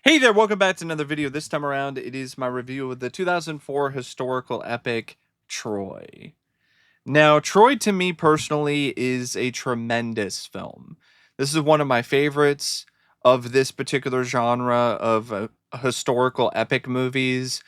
Hey there, welcome back to another video. This time around, it is my review of the 2004 historical epic, Troy. Now, Troy to me personally is a tremendous film. This is one of my favorites of this particular genre of historical epic movies.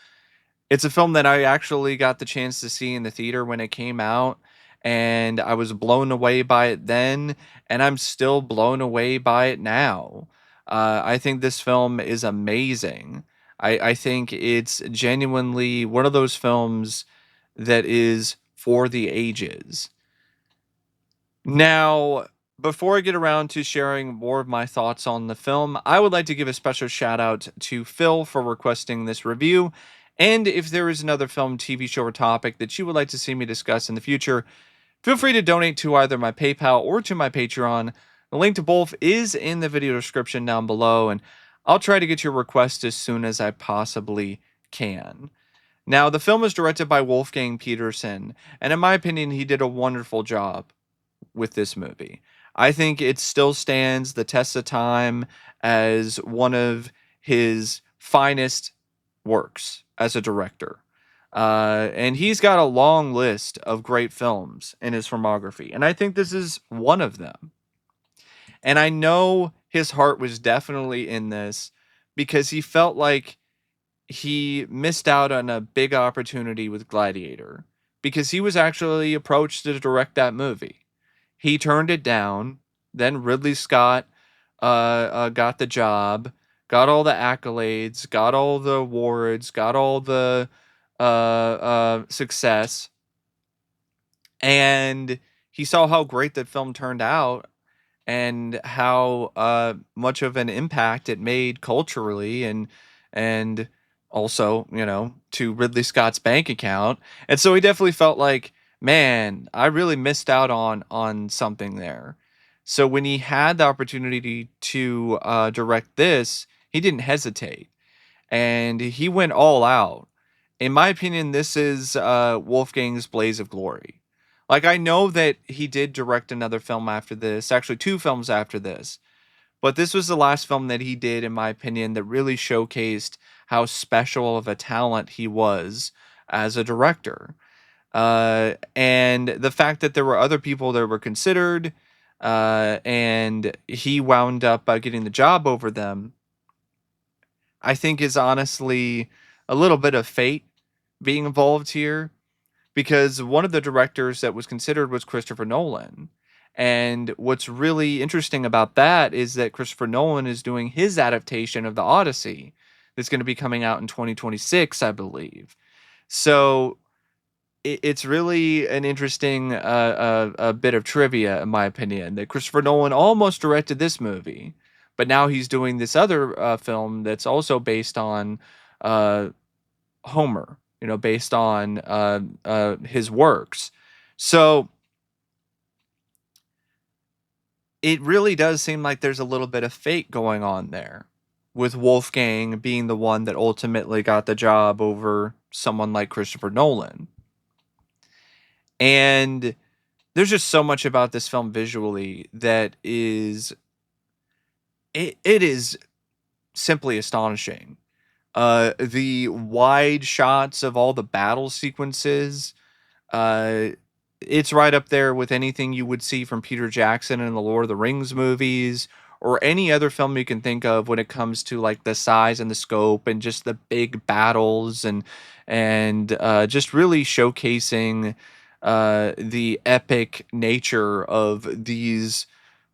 It's a film that I actually got the chance to see in the theater when it came out, and I was blown away by it then, and I'm still blown away by it now. I think this film is amazing. I think it's genuinely one of those films that is for the ages. Now, before I get around to sharing more of my thoughts on the film, I would like to give a special shout out to Phil for requesting this review. And if there is another film, TV show, or topic that you would like to see me discuss in the future, feel free to donate to either my PayPal or to my Patreon. The link to both is in the video description down below, and I'll try to get your request as soon as I possibly can. Now, the film is directed by Wolfgang Petersen, and in my opinion, he did a wonderful job with this movie. I think it still stands the test of time as one of his finest works as a director. And he's got a long list of great films in his filmography, and I think this is one of them. And I know his heart was definitely in this because he felt like he missed out on a big opportunity with Gladiator because he was actually approached to direct that movie. He turned it down. Then Ridley Scott got the job, got all the accolades, got all the awards, got all the success, and he saw how great that film turned out and how much of an impact it made culturally and also, to Ridley Scott's bank account. And so he definitely felt like, man, I really missed out on something there. So when he had the opportunity to direct this, he didn't hesitate and he went all out. In my opinion, this is Wolfgang's Blaze of Glory. Like, I know that he did direct another film after this, actually two films after this, but this was the last film that he did, in my opinion, that really showcased how special of a talent he was as a director. And the fact that there were other people that were considered, and he wound up getting the job over them, I think is honestly a little bit of fate being involved here because one of the directors that was considered was Christopher Nolan. And what's really interesting about that is that Christopher Nolan is doing his adaptation of the Odyssey that's going to be coming out in 2026, I believe. So it's really an interesting a bit of trivia, in my opinion, that Christopher Nolan almost directed this movie, but now he's doing this other film that's also based on uh, Homer, based on his works. So it really does seem like there's a little bit of fate going on there, with Wolfgang being the one that ultimately got the job over someone like Christopher Nolan. And there's just so much about this film visually that is it is simply astonishing. The wide shots of all the battle sequences, uh, it's right up there with anything you would see from Peter Jackson in the Lord of the Rings movies or any other film you can think of when it comes to like the size and the scope and just the big battles and just really showcasing the epic nature of these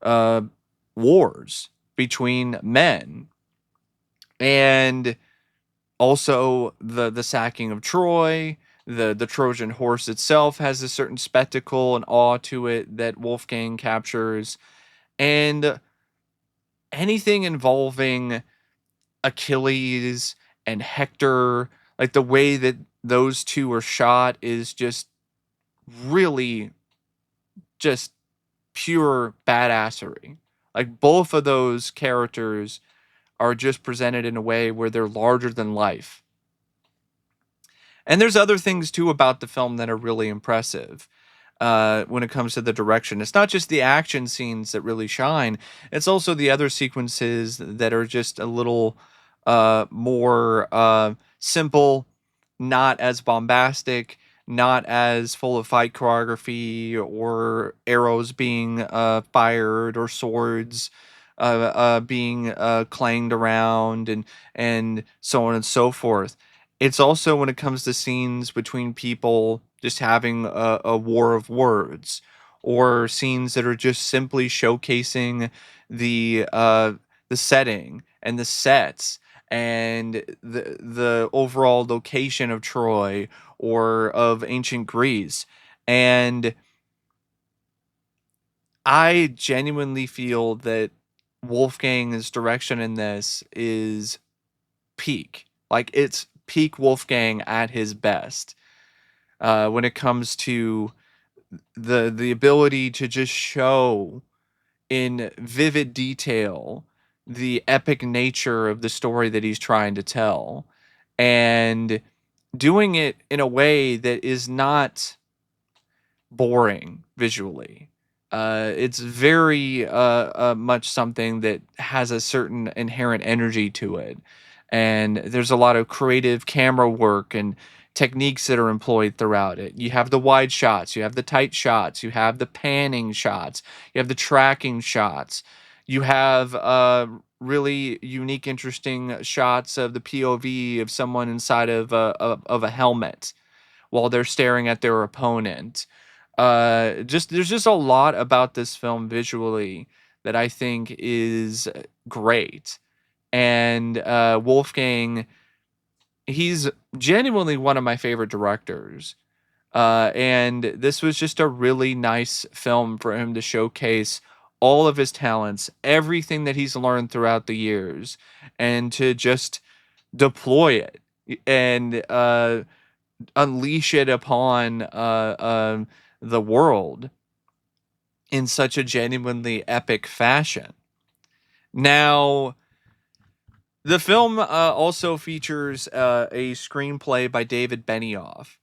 uh, wars between men, and also the sacking of Troy. The Trojan horse itself has a certain spectacle and awe to it that Wolfgang captures, and anything involving Achilles and Hector, like the way that those two are shot is just really just pure badassery. Like both of those characters are just presented in a way where they're larger than life. And there's other things too about the film that are really impressive when it comes to the direction. It's not just the action scenes that really shine, it's also the other sequences that are just a little more simple, not as bombastic, not as full of fight choreography or arrows being fired or swords being clanged around and so on and so forth. It's also when it comes to scenes between people just having a war of words, or scenes that are just simply showcasing the setting and the sets and the overall location of Troy or of ancient Greece. And I genuinely feel that Wolfgang's direction in this is peak. Like, it's peak Wolfgang at his best. When it comes to the ability to just show in vivid detail the epic nature of the story that he's trying to tell, and doing it in a way that is not boring visually. It's very much something that has a certain inherent energy to it. And there's a lot of creative camera work and techniques that are employed throughout it. You have the wide shots, you have the tight shots, you have the panning shots, you have the tracking shots, you have really unique, interesting shots of the POV of someone inside of a helmet while they're staring at their opponent. Just there's just a lot about this film visually that I think is great. And Wolfgang, he's genuinely one of my favorite directors. And this was just a really nice film for him to showcase all of his talents, everything that he's learned throughout the years, and to just deploy it and unleash it upon the world in such a genuinely epic fashion. Now, the film also features a screenplay by David Benioff.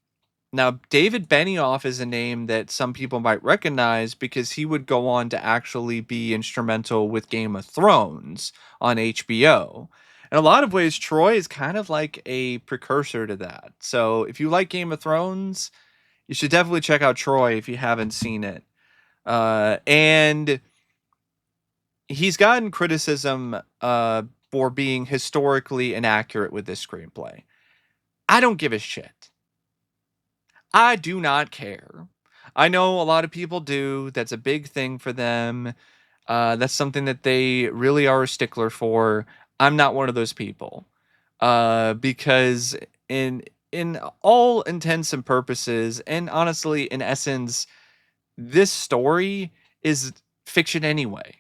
Now, David Benioff is a name that some people might recognize because he would go on to actually be instrumental with Game of Thrones on HBO. In a lot of ways, Troy is kind of like a precursor to that. So, if you like Game of Thrones, you should definitely check out Troy if you haven't seen it. And he's gotten criticism for being historically inaccurate with this screenplay. I don't give a shit. I do not care. I know a lot of people do. That's a big thing for them. That's something that they really are a stickler for. I'm not one of those people. Because in all intents and purposes, and honestly, in essence, this story is fiction anyway.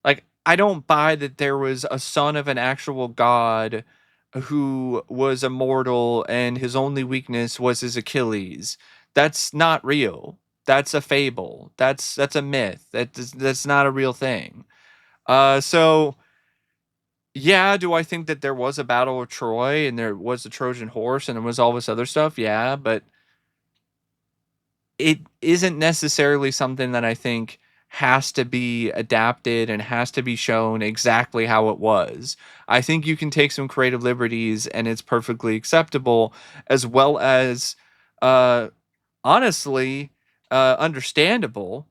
Like, I don't buy that there was a son of an actual god who was immortal and his only weakness was his Achilles. That's not real. That's a fable. That's a myth. That's not a real thing. So yeah, do I think that there was a battle of Troy and there was the Trojan horse and there was all this other stuff? Yeah, but it isn't necessarily something that I think has to be adapted and has to be shown exactly how it was. I think you can take some creative liberties and it's perfectly acceptable, as well as uh honestly understandable,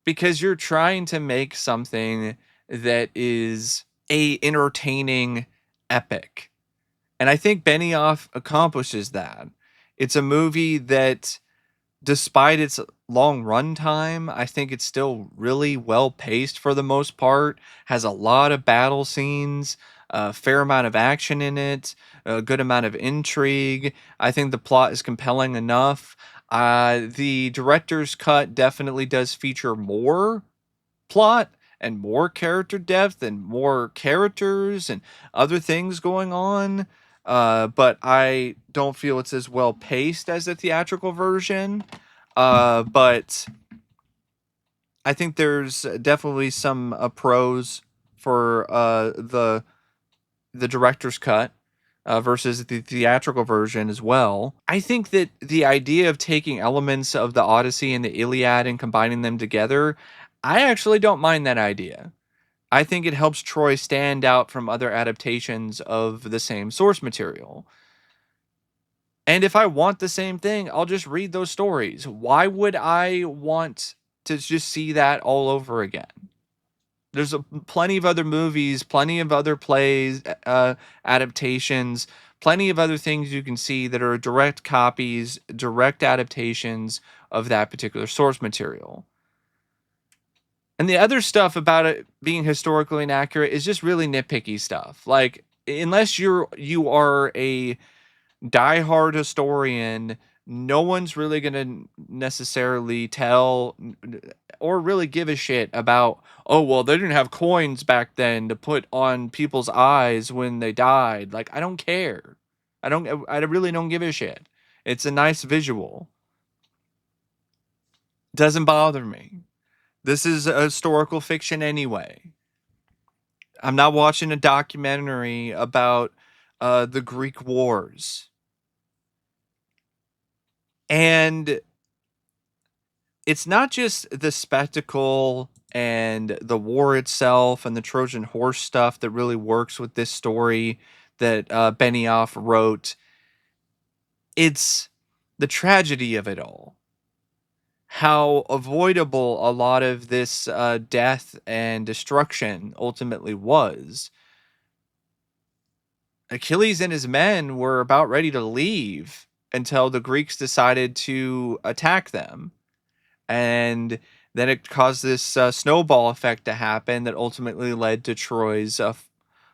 because you're trying to make something that is a entertaining epic. And I think Benioff accomplishes that. It's a movie that, despite its long runtime, I think it's still really well paced for the most part. Has a lot of battle scenes, a fair amount of action in it, a good amount of intrigue. I think the plot is compelling enough. The director's cut definitely does feature more plot and more character depth and more characters and other things going on. But I don't feel it's as well paced as the theatrical version. But I think there's definitely some pros for the director's cut versus the theatrical version as well. I think that the idea of taking elements of the Odyssey and the Iliad and combining them together, I actually don't mind that idea. I think it helps Troy stand out from other adaptations of the same source material. And if I want the same thing, I'll just read those stories. Why would I want to just see that all over again? There's plenty of other movies, plenty of other plays, adaptations, plenty of other things you can see that are direct copies, direct adaptations of that particular source material. And the other stuff about it being historically inaccurate is just really nitpicky stuff. Like, unless you are a diehard historian, no one's really going to necessarily tell or really give a shit about, oh, well, they didn't have coins back then to put on people's eyes when they died. Like, I don't care. I really don't give a shit. It's a nice visual. Doesn't bother me. This is a historical fiction anyway. I'm not watching a documentary about the Greek wars. And it's not just the spectacle and the war itself and the Trojan horse stuff that really works with this story that Benioff wrote. It's the tragedy of it all. How avoidable a lot of this death and destruction ultimately was. Achilles and his men were about ready to leave until the Greeks decided to attack them. And then it caused this snowball effect to happen that ultimately led to Troy's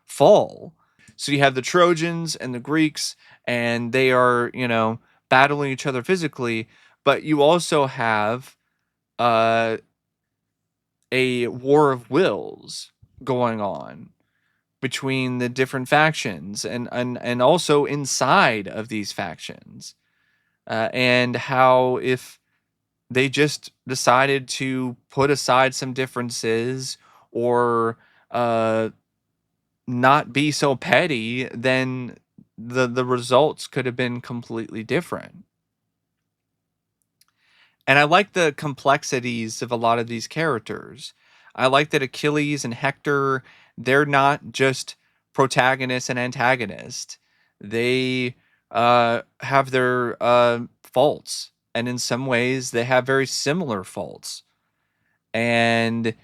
fall. So you have the Trojans and the Greeks, and they are, battling each other physically, but you also have uh, a war of wills going on between the different factions and also inside of these factions. And how if they just decided to put aside some differences or not be so petty, then the results could have been completely different. And I like the complexities of a lot of these characters. I like that Achilles and Hector, they're not just protagonist and antagonist. They have their faults, and in some ways, they have very similar faults. And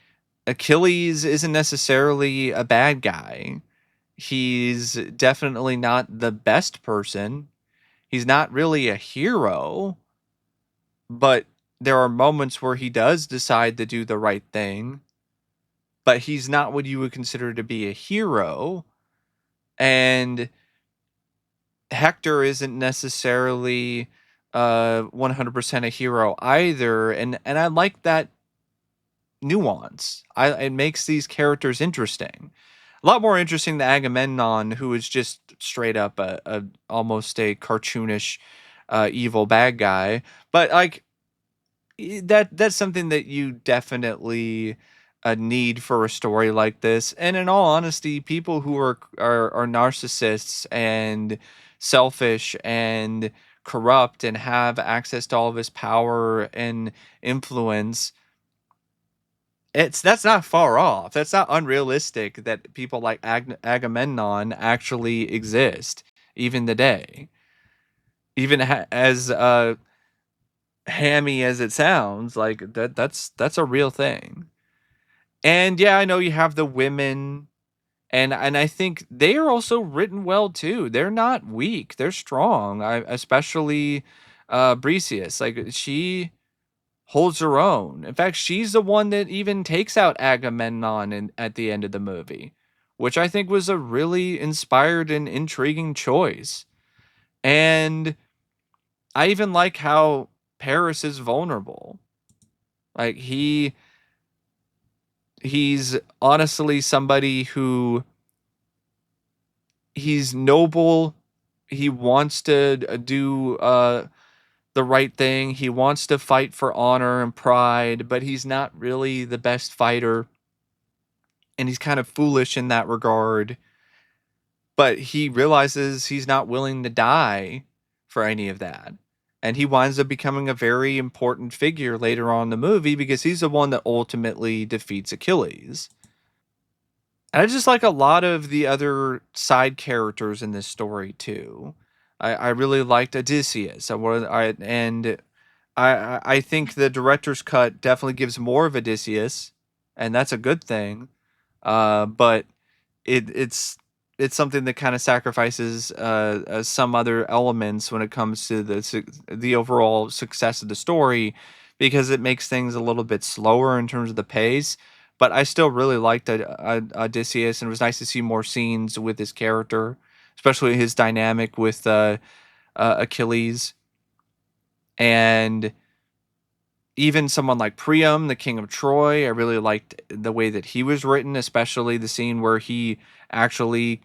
Achilles isn't necessarily a bad guy. He's definitely not the best person. He's not really a hero, but there are moments where he does decide to do the right thing, but he's not what you would consider to be a hero. And Hector isn't necessarily 100% a hero either, and I like that nuance. It makes these characters interesting. A lot more interesting than Agamemnon, who is just straight up a almost a cartoonish evil bad guy. But like that's something that you definitely need for a story like this. And in all honesty, people who are narcissists and selfish and corrupt and have access to all of his power and influence, that's not far off. That's not unrealistic that people like Agamemnon actually exist even today. Even as hammy as it sounds, like that's a real thing. And yeah, I know you have the women, and I think they are also written well too. They're not weak. They're strong. Especially Briseis. Like she holds her own. In fact, she's the one that even takes out Agamemnon at the end of the movie, which I think was a really inspired and intriguing choice. And I even like how Paris is vulnerable. Like he's honestly somebody who he's noble. He wants to do the right thing. He wants to fight for honor and pride, but he's not really the best fighter. And he's kind of foolish in that regard. But he realizes he's not willing to die for any of that. And he winds up becoming a very important figure later on in the movie because he's the one that ultimately defeats Achilles. And I just like a lot of the other side characters in this story too. I really liked Odysseus. I think the director's cut definitely gives more of Odysseus, and that's a good thing. But it's something that kind of sacrifices some other elements when it comes to the overall success of the story, because it makes things a little bit slower in terms of the pace. But I still really liked Odysseus, and it was nice to see more scenes with his character, especially his dynamic with Achilles, and even someone like Priam, the king of Troy. I really liked the way that he was written, especially the scene where he actually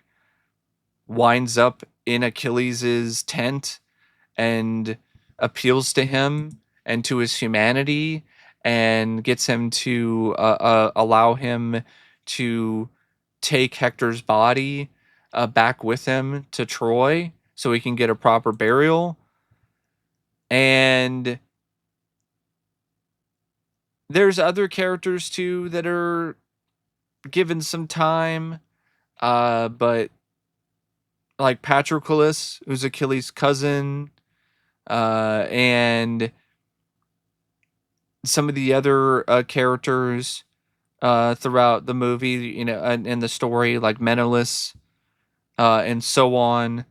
winds up in Achilles's tent and appeals to him and to his humanity, and gets him to allow him to take Hector's body back with him to Troy so he can get a proper burial. And there's other characters too that are given some time, but like Patroclus, who's Achilles' cousin, and some of the other characters throughout the movie, and the story, like Menelaus, and so on.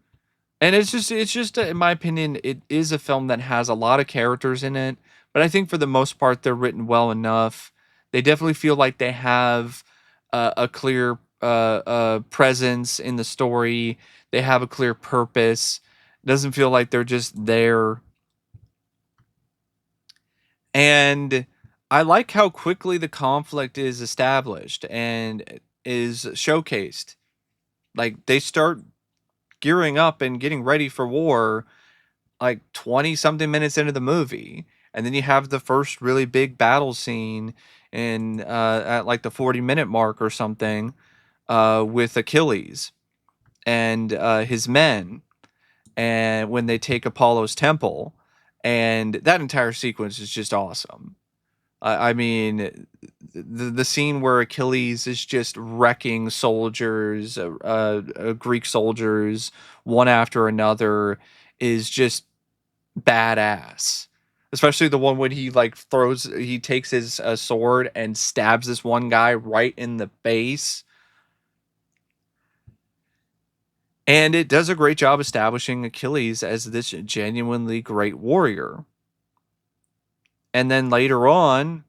And it's just in my opinion, it is a film that has a lot of characters in it, but I think for the most part they're written well enough. They definitely feel like they have a clear presence in the story. They have a clear purpose. It doesn't feel like they're just there. And I like how quickly the conflict is established and is showcased. Like they start gearing up and getting ready for war like 20 something minutes into the movie. And then you have the first really big battle scene in at like the 40-minute mark or something, with Achilles and his men, and when they take Apollo's temple. And that entire sequence is just awesome. I mean, the scene where Achilles is just wrecking soldiers, Greek soldiers, one after another, is just badass. Especially the one when he takes his sword and stabs this one guy right in the face. And it does a great job establishing Achilles as this genuinely great warrior. And then later on,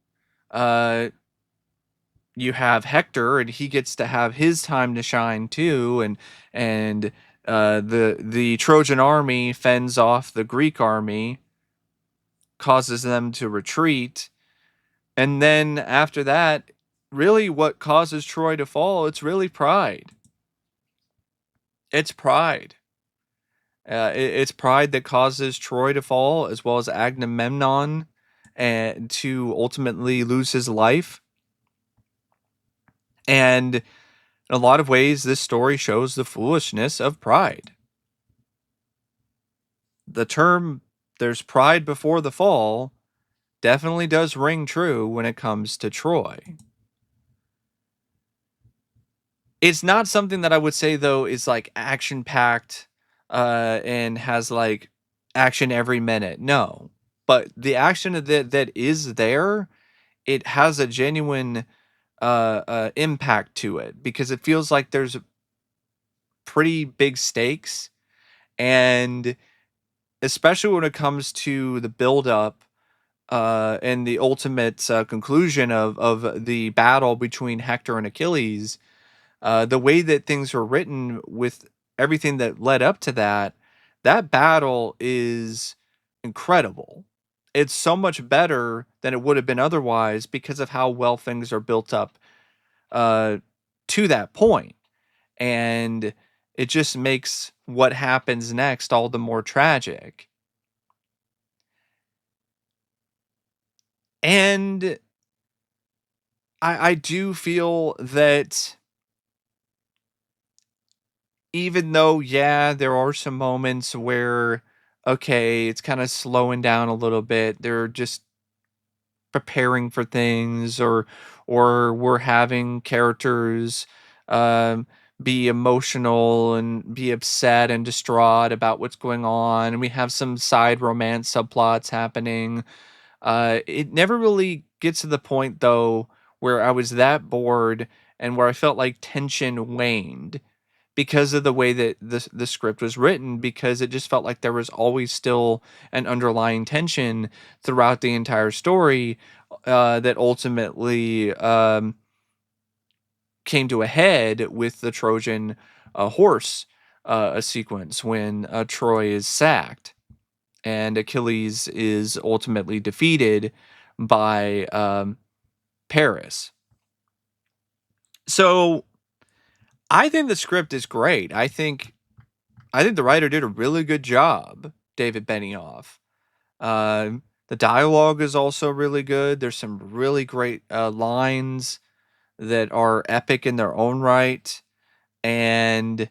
uh, you have Hector, and he gets to have his time to shine too, and the Trojan army fends off the Greek army, causes them to retreat, and then after that, really what causes Troy to fall? It's really pride. It's pride. It's pride that causes Troy to fall, as well as Agamemnon, and to ultimately lose his life. And in a lot of ways, this story shows the foolishness of pride. The term "there's pride before the fall" definitely does ring true when it comes to Troy. It's not something that I would say though is like action packed and has like action every minute. No. But the action that is there, it has a genuine impact to it, because it feels like there's pretty big stakes. And especially when it comes to the build up and the ultimate conclusion of the battle between Hector and Achilles, the way that things were written with everything that led up to that, that battle is incredible. It's so much better than it would have been otherwise, because of how well things are built up uh, to that point. And it just makes what happens next all the more tragic. And I do feel that even though, yeah, there are some moments where, okay, it's kind of slowing down a little bit. They're just preparing for things, or we're having characters um, be emotional and be upset and distraught about what's going on. And we have some side romance subplots happening. It never really gets to the point though where I was that bored and where I felt like tension waned because of the way that the script was written, because it just felt like there was always still an underlying tension throughout the entire story, that ultimately came to a head with the Trojan horse a sequence when Troy is sacked and Achilles is ultimately defeated by Paris. So I think the script is great. I think the writer did a really good job, David Benioff. The dialogue is also really good. There's some really great lines that are epic in their own right, and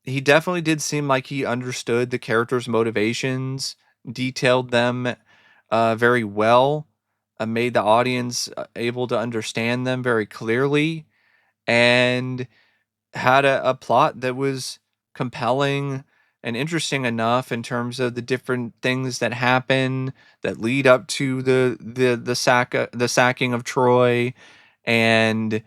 he definitely did seem like he understood the characters' motivations, detailed them very well, made the audience able to understand them very clearly, and had a plot that was compelling and interesting enough in terms of the different things that happen that lead up to the sacking of Troy, and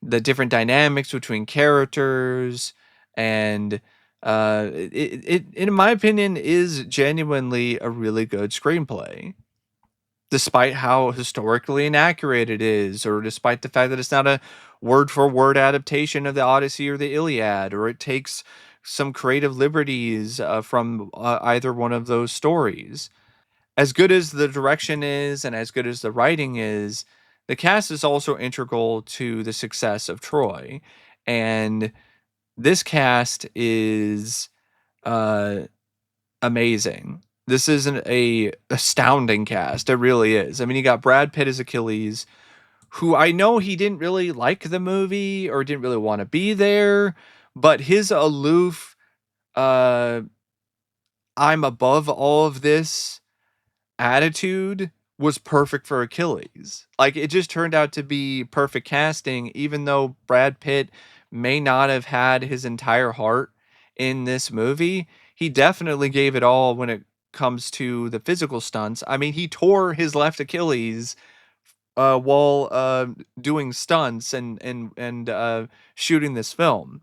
the different dynamics between characters, and it in my opinion is genuinely a really good screenplay, despite how historically inaccurate it is, or despite the fact that it's not a word for word adaptation of the Odyssey or the Iliad, or it takes some creative liberties from either one of those stories. As good as the direction is and as good as the writing is, the cast is also integral to the success of Troy. And this cast is uh, amazing. This isn't a astounding cast. It really is. I mean, you got Brad Pitt as Achilles, who I know he didn't really like the movie or didn't really want to be there, but his aloof, uh, I'm above all of this attitude was perfect for Achilles. Like, it just turned out to be perfect casting, even though Brad Pitt may not have had his entire heart in this movie. He definitely gave it all when it comes to the physical stunts. I mean, he tore his left Achilles while doing stunts and shooting this film,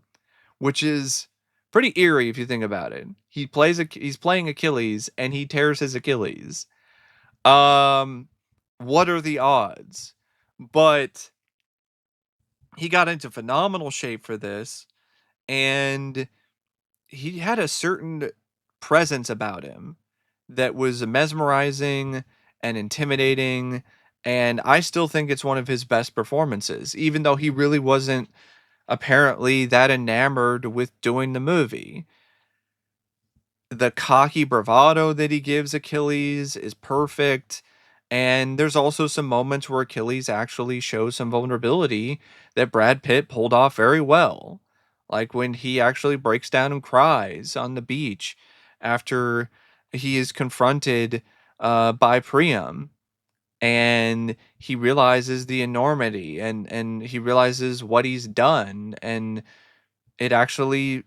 which is pretty eerie if you think about it. He's playing Achilles and he tears his Achilles. um, what are the odds? But he got into phenomenal shape for this, and he had a certain presence about him that was mesmerizing and intimidating. And I still think it's one of his best performances, even though he really wasn't apparently that enamored with doing the movie. The cocky bravado that he gives Achilles is perfect. And there's also some moments where Achilles actually shows some vulnerability that Brad Pitt pulled off very well. Like when he actually breaks down and cries on the beach after he is confronted by Priam, and he realizes the enormity, and he realizes what he's done, and it actually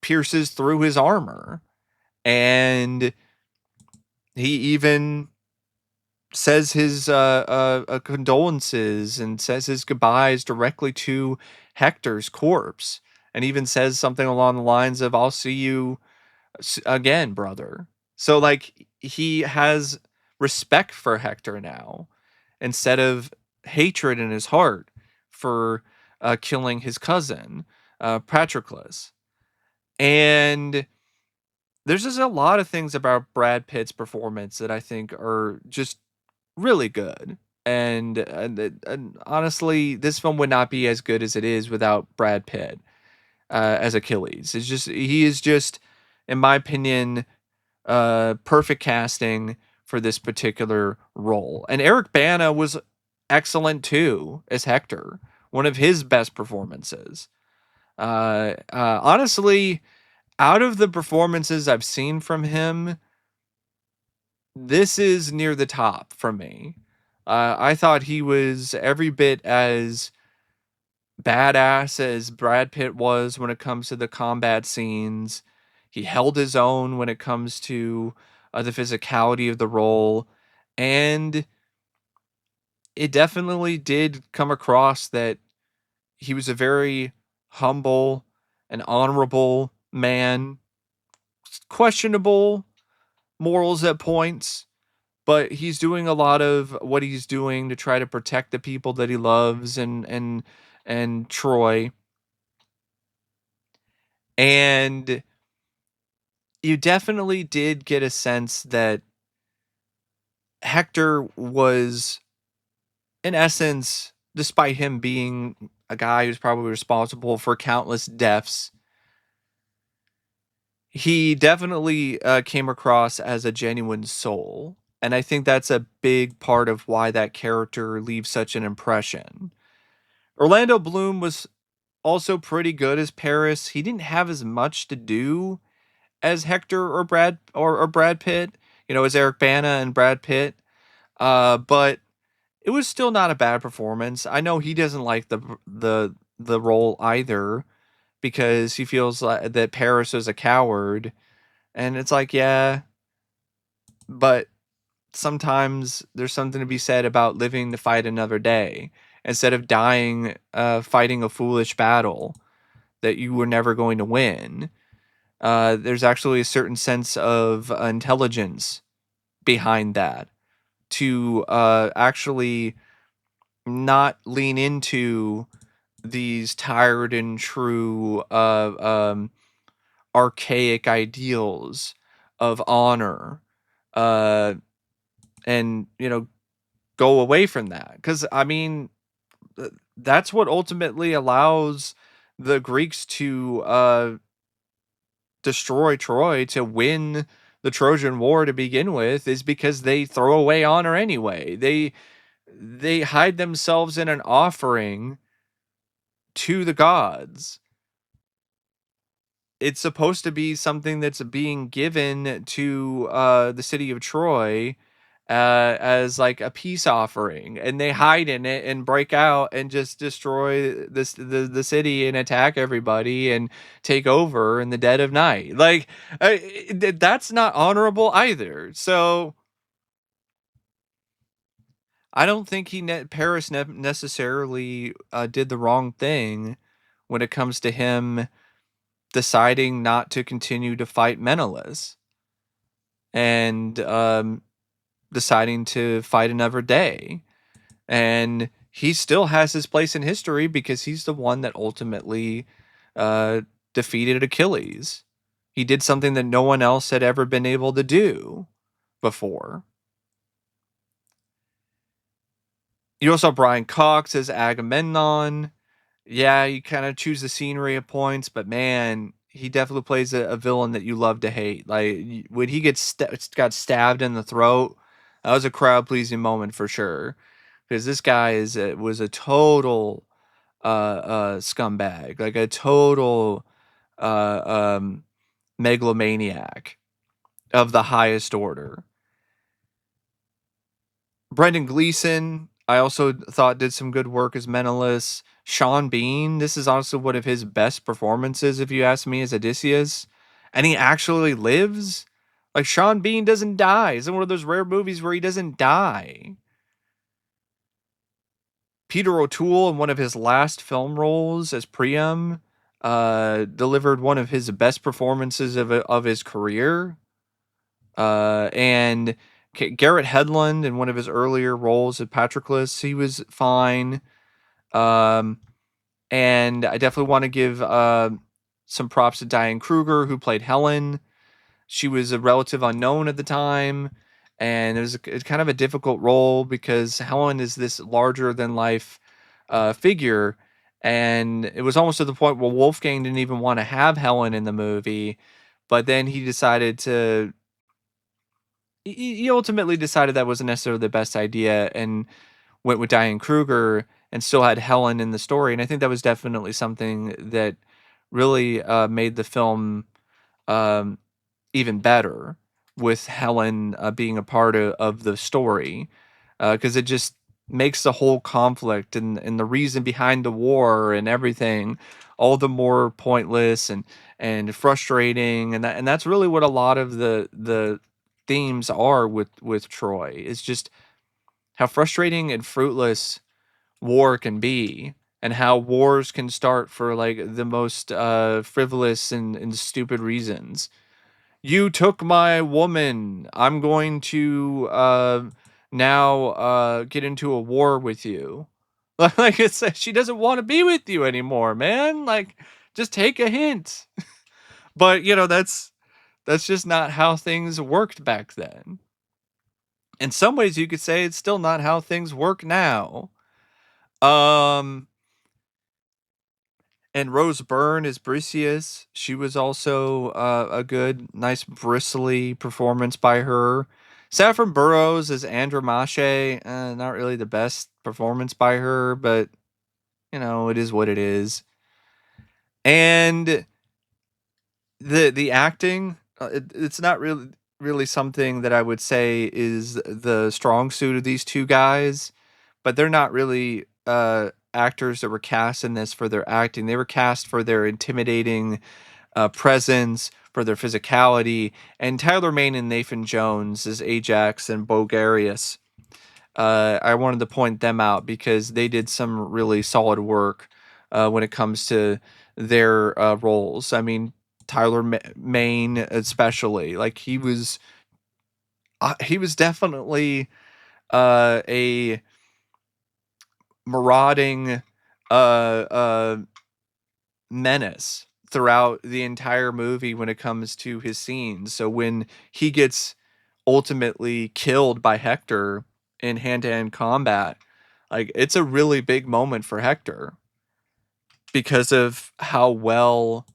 pierces through his armor. And he even says his condolences and says his goodbyes directly to Hector's corpse, and even says something along the lines of "I'll see you again, brother." So like he has respect for Hector now instead of hatred in his heart for killing his cousin Patroclus. And there's just a lot of things about Brad Pitt's performance that I think are just really good. And honestly, this film would not be as good as it is without Brad Pitt as Achilles. He is just, in my opinion, perfect casting for this particular role. And Eric Bana was excellent too as Hector, one of his best performances. Honestly, out of the performances I've seen from him, this is near the top for me. I thought he was every bit as badass as Brad Pitt was when it comes to the combat scenes. He held his own when it comes to the physicality of the role. And it definitely did come across that he was a very humble and honorable man, questionable morals at points, but he's doing a lot of what he's doing to try to protect the people that he loves and Troy. And you definitely did get a sense that Hector was, in essence, despite him being a guy who's probably responsible for countless deaths, he definitely came across as a genuine soul. And I think that's a big part of why that character leaves such an impression. Orlando Bloom was also pretty good as Paris. He didn't have as much to do as Hector or Brad Pitt, as Eric Bana and Brad Pitt. But it was still not a bad performance. I know he doesn't like the role either because he feels like that Paris is a coward, and it's like, yeah, but sometimes there's something to be said about living to fight another day instead of dying fighting a foolish battle that you were never going to win. There's actually a certain sense of intelligence behind that to actually not lean into these tired and true archaic ideals of honor uh, and go away from that, because I mean that's what ultimately allows the Greeks to destroy Troy, to win the Trojan War to begin with, is because they throw away honor anyway. They hide themselves in an offering to the gods. It's supposed to be something that's being given to the city of Troy as like a peace offering, and they hide in it and break out and just destroy the city and attack everybody and take over in the dead of night. Like that's not honorable either. So I don't think Paris necessarily did the wrong thing when it comes to him deciding not to continue to fight Menelaus and deciding to fight another day. And he still has his place in history because he's the one that ultimately uh, defeated Achilles. He did something that no one else had ever been able to do before. You also have Brian Cox as Agamemnon. Yeah, you kind of choose the scenery at points, but man, he definitely plays a villain that you love to hate. Like when he got stabbed in the throat, that was a crowd pleasing moment for sure. Because this guy was a total scumbag, like a total megalomaniac of the highest order. Brendan Gleeson, I also thought did some good work as Menelaus. Sean Bean, this is also one of his best performances, if you ask me, as Odysseus. And he actually lives. Like Sean Bean doesn't die. It's one of those rare movies where he doesn't die. Peter O'Toole, in one of his last film roles as Priam, delivered one of his best performances of his career. And Garrett Hedlund, in one of his earlier roles as Patroclus, he was fine. Um, and I definitely want to give some props to Diane Kruger, who played Helen. She was a relative unknown at the time, and it was it's kind of a difficult role because Helen is this larger than life figure, and it was almost to the point where Wolfgang didn't even want to have Helen in the movie, but then he decided to. He ultimately decided that wasn't necessarily the best idea and went with Diane Kruger and still had Helen in the story. And I think that was definitely something that really made the film um, even better with Helen being a part of the story because it just makes the whole conflict and the reason behind the war and everything all the more pointless and frustrating, and that's really what a lot of the themes are with Troy. It's just how frustrating and fruitless war can be, and how wars can start for like the most frivolous and stupid reasons. You took my woman. I'm going to now get into a war with you. Like it's she doesn't want to be with you anymore, man. Like just take a hint. But that's just not how things worked back then. In some ways you could say it's still not how things work now. Um and Rose Byrne is Briseis. She was also a good, nice, bristly performance by her. Saffron Burrows is Andromache. Not really the best performance by her, but it is what it is. And the acting, it's not really something that I would say is the strong suit of these two guys, but they're not really actors that were cast in this for their acting. They were cast for their intimidating presence, for their physicality, and Tyler Mane and Nathan Jones as Ajax and Bulgarius. I wanted to point them out because they did some really solid work when it comes to their roles. I mean, Mane especially, like he was definitely a marauding uh, uh, menace throughout the entire movie when it comes to his scenes. So when he gets ultimately killed by Hector in hand-to-hand combat, like it's a really big moment for Hector because of how well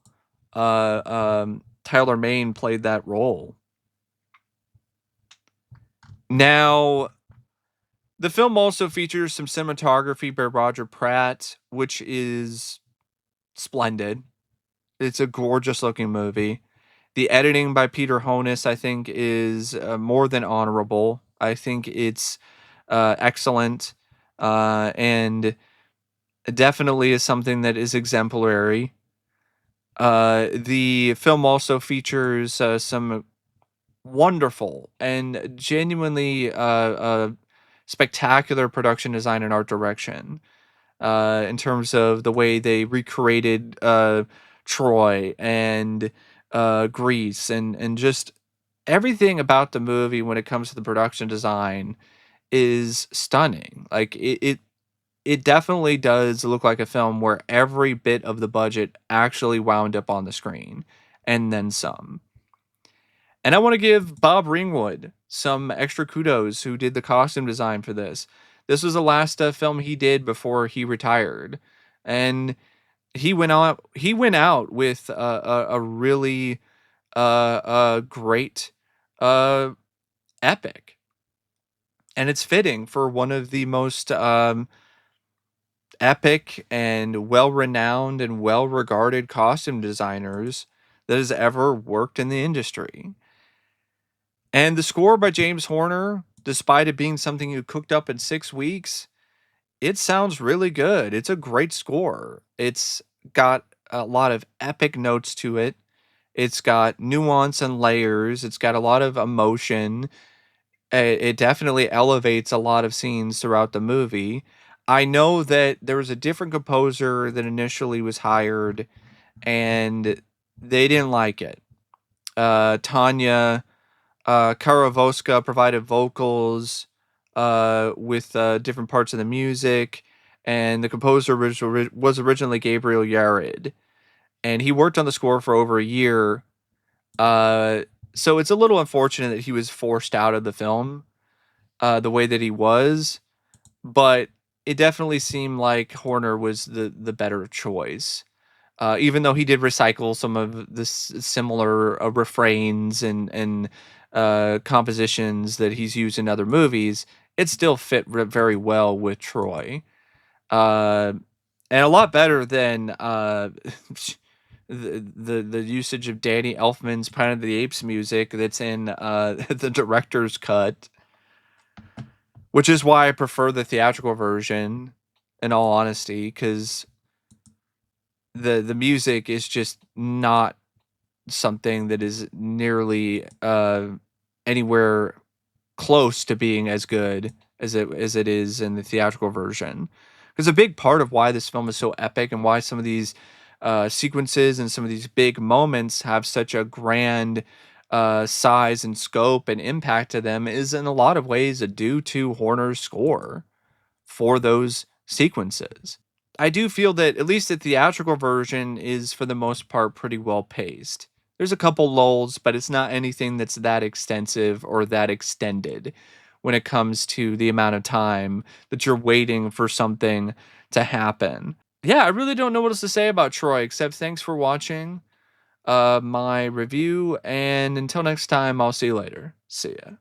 Tyler Mane played that role. Now, the film also features some cinematography by Roger Pratt, which is splendid. It's a gorgeous looking movie. The editing by Peter Honus, I think, is more than honorable. I think it's excellent, and definitely is something that is exemplary. The film also features some wonderful and genuinely spectacular production design and art direction in terms of the way they recreated Troy and Greece and just everything about the movie when it comes to the production design is stunning. Like it definitely does look like a film where every bit of the budget actually wound up on the screen and then some. And I want to give Bob Ringwood some extra kudos who did the costume design for this. This was the last film he did before he retired. And he went out with a really great uh epic, and it's fitting for one of the most epic and well-renowned and well-regarded costume designers that has ever worked in the industry. And the score by James Horner, despite it being something you cooked up in 6 weeks, it sounds really good. It's a great score. It's got a lot of epic notes to it. It's got nuance and layers. It's got a lot of emotion. It definitely elevates a lot of scenes throughout the movie. I know that there was a different composer that initially was hired, and they didn't like it. Tanya Karavoska provided vocals with different parts of the music, and the composer was originally Gabriel Yared, and he worked on the score for over a year. Uh, so it's a little unfortunate that he was forced out of the film the way that he was, but it definitely seemed like Horner was the better choice. Even though he did recycle some of the similar refrains and compositions that he's used in other movies, it still fit very well with Troy, uh, and a lot better than the usage of Danny Elfman's Planet of the Apes music that's in the director's cut, which is why I prefer the theatrical version, in all honesty, because the music is just not something that is nearly anywhere close to being as good as it is in the theatrical version. Because a big part of why this film is so epic and why some of these sequences and some of these big moments have such a grand size and scope and impact to them is in a lot of ways due to Horner's score for those sequences. I do feel that at least the theatrical version is for the most part pretty well paced. There's a couple lulls, but it's not anything that's that extensive or that extended when it comes to the amount of time that you're waiting for something to happen. Yeah, I really don't know what else to say about Troy except thanks for watching my review, and until next time, I'll see you later. See ya.